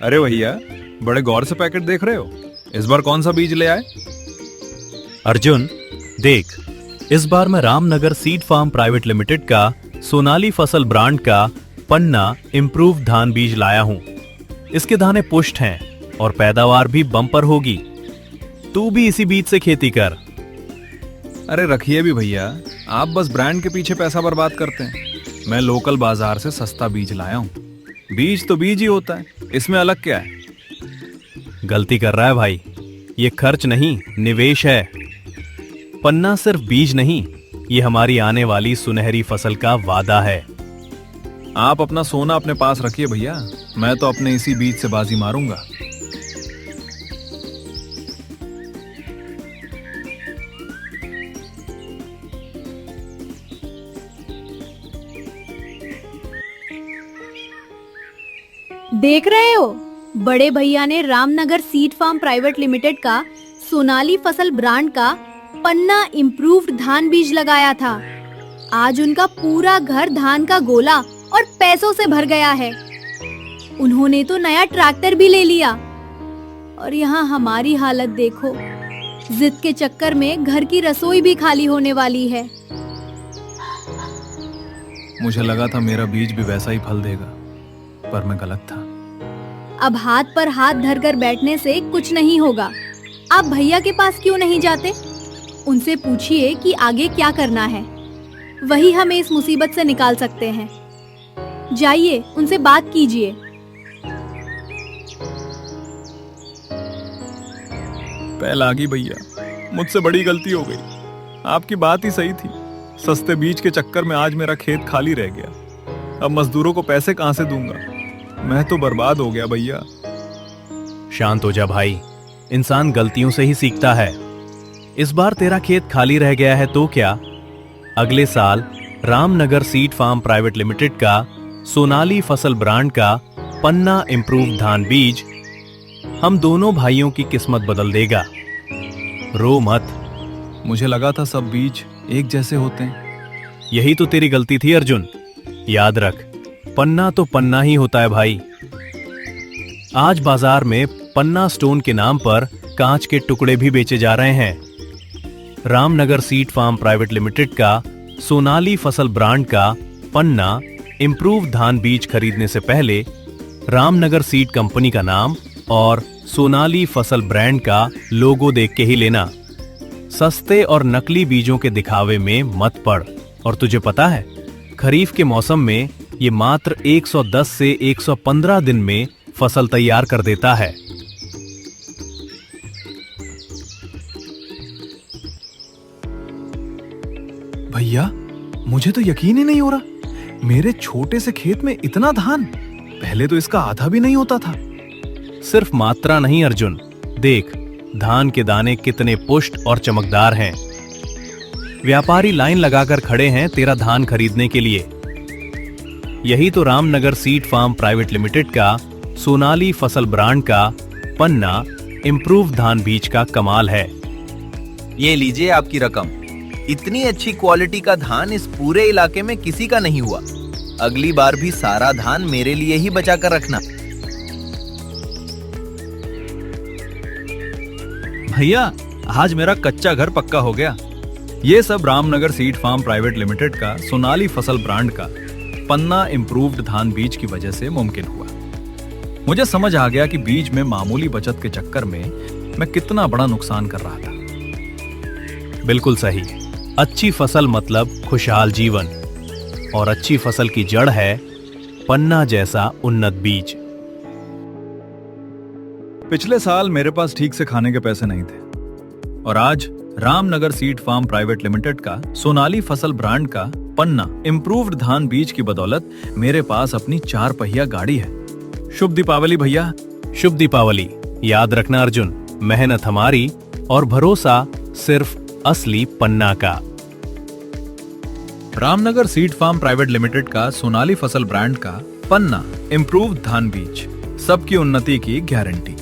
अरे भैया, बड़े गौर से पैकेट देख रहे हो। इस बार कौन सा बीज ले आए? अर्जुन, देख, इस बार मैं Ramnagar Seed Farm Private Limited का सोनाली फसल ब्रांड का पन्ना इम्प्रूव धान बीज लाया हूं। इसके दाने पुष्ट हैं और पैदावार भी बम्पर होगी। तू भी इसी बीज से खेती कर। अरे रखिए भी भैया, आप बस ब्रांड के पीछे पैसा बर्बाद करते हैं। मैं लोकल बाजार से सस्ता बीज लाया हूं। बीज तो बीज ही होता है, इसमें अलग क्या है? गलती कर रहा है भाई, ये खर्च नहीं, निवेश है। पन्ना सिर्फ बीज नहीं, ये हमारी आने वाली सुनहरी फसल का वादा है। आप अपना सोना अपने पास रखिए भैया, मैं तो अपने इसी बीज से बाजी मारूंगा। देख रहे हो, बड़े भैया ने Ramnagar Seed Farm Private Limited का सोनाली फसल ब्रांड का पन्ना इम्प्रूव्ड धान बीज लगाया था। आज उनका पूरा घर धान का गोला और पैसों से भर गया है। उन्होंने तो नया ट्रैक्टर भी ले लिया। और यहाँ हमारी हालत देखो, जिद के चक्कर में घर की रसोई भी खाली होने वाली है। मुझे लगा था मेरा बीज भी वैसा ही फल देगा, पर मैं गलत था। अब हाथ पर हाथ धरकर बैठने से कुछ नहीं होगा। आप भैया के पास क्यों नहीं जाते? उनसे पूछिए कि आगे क्या करना है। वही हमें इस मुसीबत से निकाल सकते हैं। जाइए, उनसे बात कीजिए। पहल आ गई भैया, मुझसे बड़ी गलती हो गई। आपकी बात ही सही थी। सस्ते बीज के चक्कर में आज मेरा खेत खाली रह गया। अब मजदूरों को पैसे कहां से दूंगा? मैं तो बर्बाद हो गया भैया। शांत हो जा भाई, इंसान गलतियों से ही सीखता है। इस बार तेरा खेत खाली रह गया है तो क्या, अगले साल Ramnagar Seed Farm Private Limited का सोनाली फसल ब्रांड का पन्ना इम्प्रूव धान बीज हम दोनों भाइयों की किस्मत बदल देगा। रो मत। मुझे लगा था सब बीज एक जैसे होते हैं। यही तो तेरी गलती थी अर्जुन। याद रख, पन्ना तो पन्ना ही होता है भाई। आज बाजार में पन्ना स्टोन के नाम पर कांच के टुकड़े भी बेचे जा रहे हैं। Ramnagar Seed Farm Private Limited का सोनाली फसल ब्रांड का पन्ना इम्प्रूव धान बीज खरीदने से पहले रामनगर सीड कंपनी का नाम और सोनाली फसल ब्रांड का लोगो देख के ही लेना। सस्ते और नकली बीजों के दिखावे में मत पड़। और तुझे पता है, खरीफ के मौसम में ये मात्र 110 से 115 दिन में फसल तैयार कर देता है। भैया, मुझे तो यकीन ही नहीं हो रहा, मेरे छोटे से खेत में इतना धान। पहले तो इसका आधा भी नहीं होता था। सिर्फ मात्रा नहीं अर्जुन, देख धान के दाने कितने पुष्ट और चमकदार हैं। व्यापारी लाइन लगाकर खड़े हैं तेरा धान खरीदने के लिए। यही तो Ramnagar Seed Farm Private Limited का सोनाली फसल ब्रांड का पन्ना इम्प्रूव धान बीज का कमाल है। ये लीजिए आपकी रकम। इतनी अच्छी क्वालिटी का धान इस पूरे इलाके में किसी का नहीं हुआ। अगली बार भी सारा धान मेरे लिए ही बचा कर रखना। भैया, आज मेरा कच्चा घर पक्का हो गया। ये सब Ramnagar Seed Farm Private Limited का सोनाली फसल ब्रांड का पन्ना इम्प्रूव्ड धान बीज की वजह से मुमकिन हुआ। मुझे समझ आ गया कि बीज में मामूली बचत के चक्कर में मैं कितना बड़ा नुकसान कर रहा था। बिल्कुल सही। अच्छी फसल मतलब खुशहाल जीवन, और अच्छी फसल की जड़ है पन्ना जैसा उन्नत बीज। पिछले साल मेरे पास ठीक से खाने के पैसे नहीं थे, और आज Ramnagar Seed Farm Private Limited का सोनाली फसल ब्रांड का पन्ना इम्प्रूव्ड धान बीज की बदौलत मेरे पास अपनी 4 पहिया गाड़ी है। शुभ दीपावली भैया। शुभ दीपावली। याद रखना अर्जुन, मेहनत हमारी और भरोसा सिर्फ असली पन्ना का। Ramnagar Seed Farm Private Limited का सोनाली फसल ब्रांड का पन्ना इम्प्रूव्ड धान बीज, सबकी उन्नति की गारंटी।